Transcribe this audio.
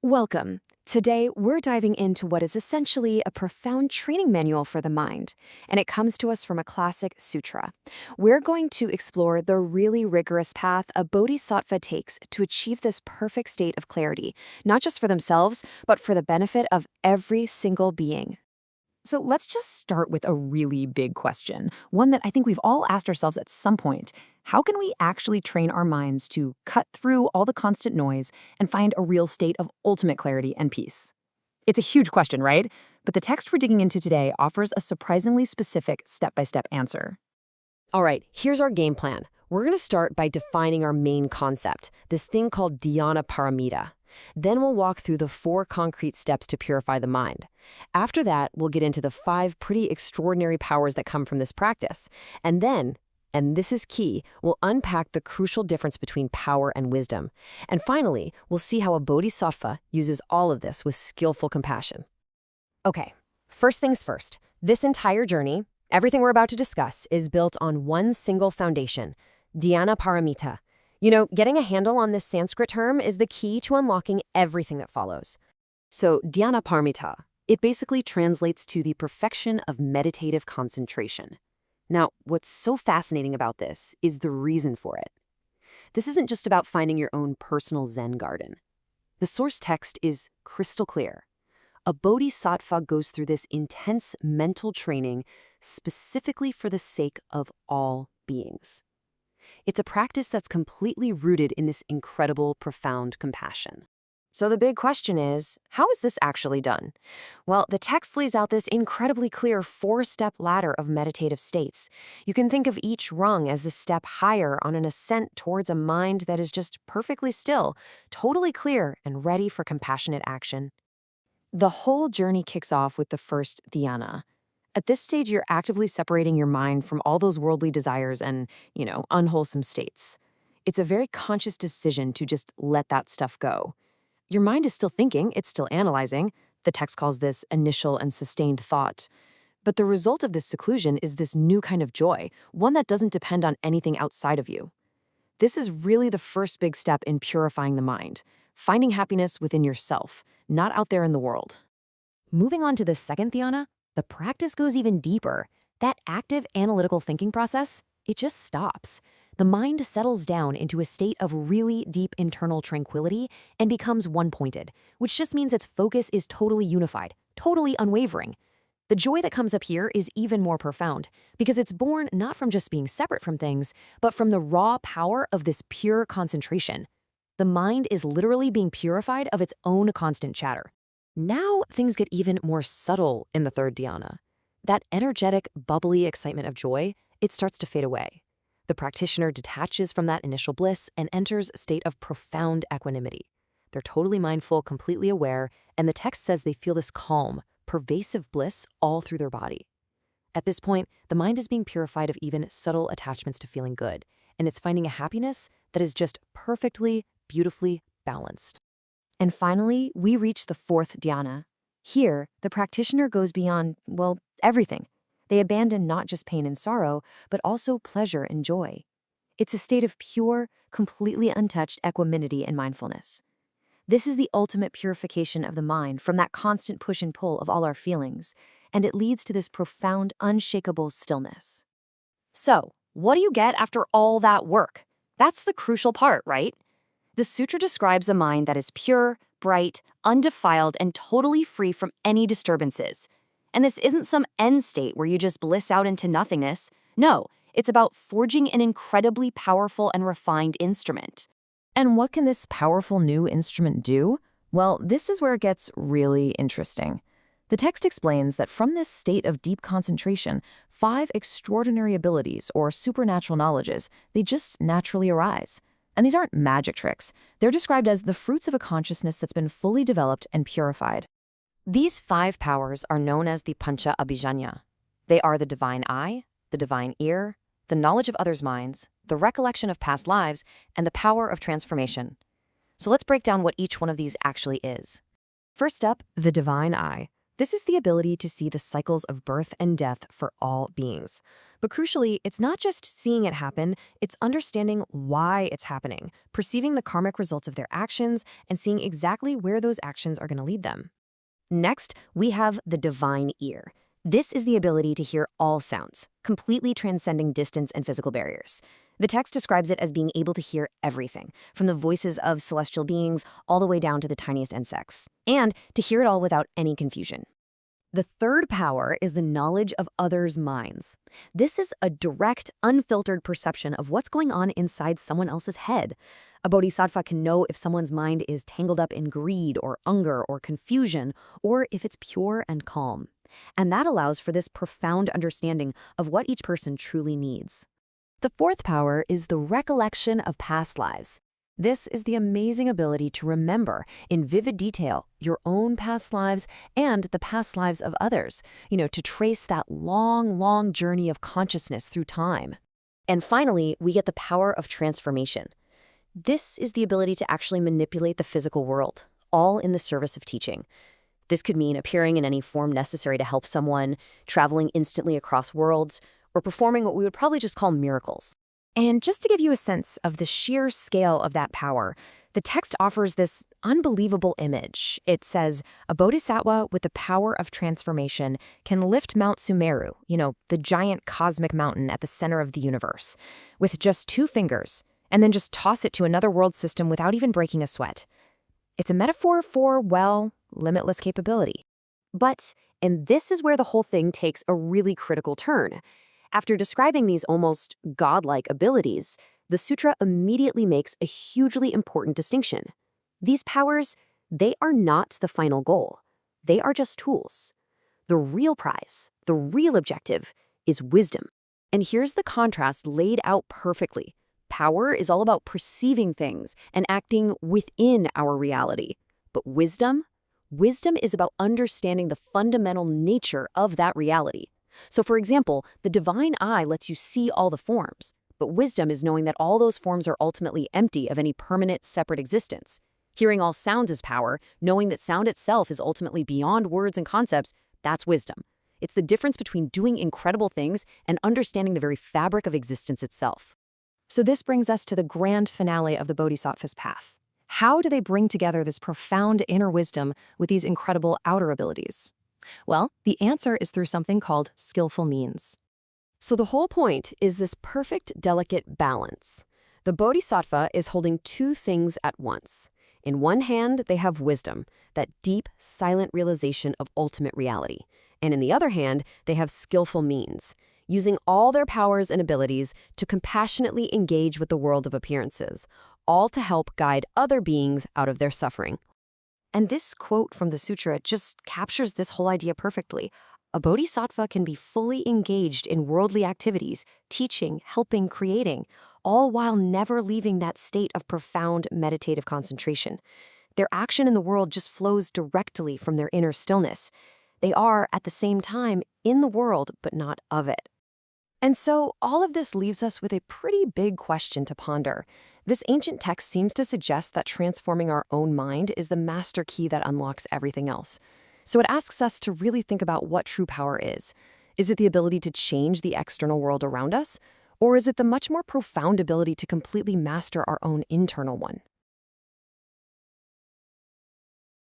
Welcome. Today, we're diving into what is essentially a profound training manual for the mind, and it comes to us from a classic sutra. We're going to explore the really rigorous path a bodhisattva takes to achieve this perfect state of clarity, not just for themselves, but for the benefit of every single being. So let's just start with a really big question, one that I think we've all asked ourselves at some point. How can we actually train our minds to cut through all the constant noise and find a real state of ultimate clarity and peace? It's a huge question, right? But the text we're digging into today offers a surprisingly specific step-by-step answer. All right, here's our game plan. We're going to start by defining our main concept, this thing called dhyana paramita. Then we'll walk through the 4 concrete steps to purify the mind. After that, we'll get into the 5 pretty extraordinary powers that come from this practice. And then, and this is key, we'll unpack the crucial difference between power and wisdom. And finally, we'll see how a bodhisattva uses all of this with skillful compassion. Okay, first things first. This entire journey, everything we're about to discuss, is built on one single foundation, dhyana paramita. You know, getting a handle on this Sanskrit term is the key to unlocking everything that follows. So, dhyana paramita, it basically translates to the perfection of meditative concentration. Now, what's so fascinating about this is the reason for it. This isn't just about finding your own personal Zen garden. The source text is crystal clear. A bodhisattva goes through this intense mental training specifically for the sake of all beings. It's a practice that's completely rooted in this incredible, profound compassion. So the big question is, how is this actually done? Well, the text lays out this incredibly clear 4-step ladder of meditative states. You can think of each rung as a step higher on an ascent towards a mind that is just perfectly still, totally clear, and ready for compassionate action. The whole journey kicks off with the first dhyana. At this stage, you're actively separating your mind from all those worldly desires and, unwholesome states. It's a very conscious decision to just let that stuff go. Your mind is still thinking, it's still analyzing. The text calls this initial and sustained thought. But the result of this seclusion is this new kind of joy, one that doesn't depend on anything outside of you. This is really the first big step in purifying the mind, finding happiness within yourself, not out there in the world. Moving on to the second dhyana, the practice goes even deeper. That active analytical thinking process, it just stops. The mind settles down into a state of really deep internal tranquility and becomes one-pointed, which just means its focus is totally unified, totally unwavering. The joy that comes up here is even more profound because it's born not from just being separate from things, but from the raw power of this pure concentration. The mind is literally being purified of its own constant chatter. Now things get even more subtle in the third dhyana. That energetic, bubbly excitement of joy, it starts to fade away. The practitioner detaches from that initial bliss and enters a state of profound equanimity. They're totally mindful, completely aware, and the text says they feel this calm, pervasive bliss all through their body. At this point, the mind is being purified of even subtle attachments to feeling good, and it's finding a happiness that is just perfectly, beautifully balanced. And finally, we reach the fourth dhyana. Here, the practitioner goes beyond, everything. They abandon not just pain and sorrow, but also pleasure and joy. It's a state of pure, completely untouched equanimity and mindfulness. This is the ultimate purification of the mind from that constant push and pull of all our feelings, and it leads to this profound, unshakable stillness. So, what do you get after all that work? That's the crucial part, right? The sutra describes a mind that is pure, bright, undefiled, and totally free from any disturbances. And this isn't some end state where you just bliss out into nothingness. No, it's about forging an incredibly powerful and refined instrument. And what can this powerful new instrument do? Well, this is where it gets really interesting. The text explains that from this state of deep concentration, 5 extraordinary abilities or supernatural knowledges, they just naturally arise. And these aren't magic tricks. They're described as the fruits of a consciousness that's been fully developed and purified. These 5 powers are known as the Pancha Abhijñana. They are the divine eye, the divine ear, the knowledge of others' minds, the recollection of past lives, and the power of transformation. So let's break down what each one of these actually is. First up, the divine eye. This is the ability to see the cycles of birth and death for all beings. But crucially, it's not just seeing it happen, it's understanding why it's happening, perceiving the karmic results of their actions, and seeing exactly where those actions are going to lead them. Next, we have the divine ear. This is the ability to hear all sounds, completely transcending distance and physical barriers. The text describes it as being able to hear everything, from the voices of celestial beings all the way down to the tiniest insects, and to hear it all without any confusion. The third power is the knowledge of others' minds. This is a direct, unfiltered perception of what's going on inside someone else's head. A bodhisattva can know if someone's mind is tangled up in greed or anger or confusion, or if it's pure and calm. And that allows for this profound understanding of what each person truly needs. The fourth power is the recollection of past lives. This is the amazing ability to remember in vivid detail your own past lives and the past lives of others, to trace that long, long journey of consciousness through time. And finally, we get the power of transformation. This is the ability to actually manipulate the physical world, all in the service of teaching. This could mean appearing in any form necessary to help someone, traveling instantly across worlds, or performing what we would probably just call miracles. And just to give you a sense of the sheer scale of that power, the text offers this unbelievable image. It says, a bodhisattva with the power of transformation can lift Mount Sumeru, the giant cosmic mountain at the center of the universe, with just 2 fingers, and then just toss it to another world system without even breaking a sweat. It's a metaphor for, well, limitless capability. And this is where the whole thing takes a really critical turn. After describing these almost godlike abilities, the sutra immediately makes a hugely important distinction. These powers, they are not the final goal. They are just tools. The real prize, the real objective, is wisdom. And here's the contrast laid out perfectly. Power is all about perceiving things and acting within our reality. But wisdom is about understanding the fundamental nature of that reality. So for example, the divine eye lets you see all the forms, but wisdom is knowing that all those forms are ultimately empty of any permanent, separate existence. Hearing all sounds is power, knowing that sound itself is ultimately beyond words and concepts, that's wisdom. It's the difference between doing incredible things and understanding the very fabric of existence itself. So this brings us to the grand finale of the Bodhisattva's path. How do they bring together this profound inner wisdom with these incredible outer abilities? Well, the answer is through something called skillful means. So the whole point is this perfect, delicate balance. The bodhisattva is holding 2 things at once. In one hand, they have wisdom, that deep, silent realization of ultimate reality. And in the other hand, they have skillful means, using all their powers and abilities to compassionately engage with the world of appearances, all to help guide other beings out of their suffering. And this quote from the sutra just captures this whole idea perfectly. A bodhisattva can be fully engaged in worldly activities, teaching, helping, creating, all while never leaving that state of profound meditative concentration. Their action in the world just flows directly from their inner stillness. They are, at the same time, in the world, but not of it. And so all of this leaves us with a pretty big question to ponder. This ancient text seems to suggest that transforming our own mind is the master key that unlocks everything else. So it asks us to really think about what true power is. Is it the ability to change the external world around us? Or is it the much more profound ability to completely master our own internal one?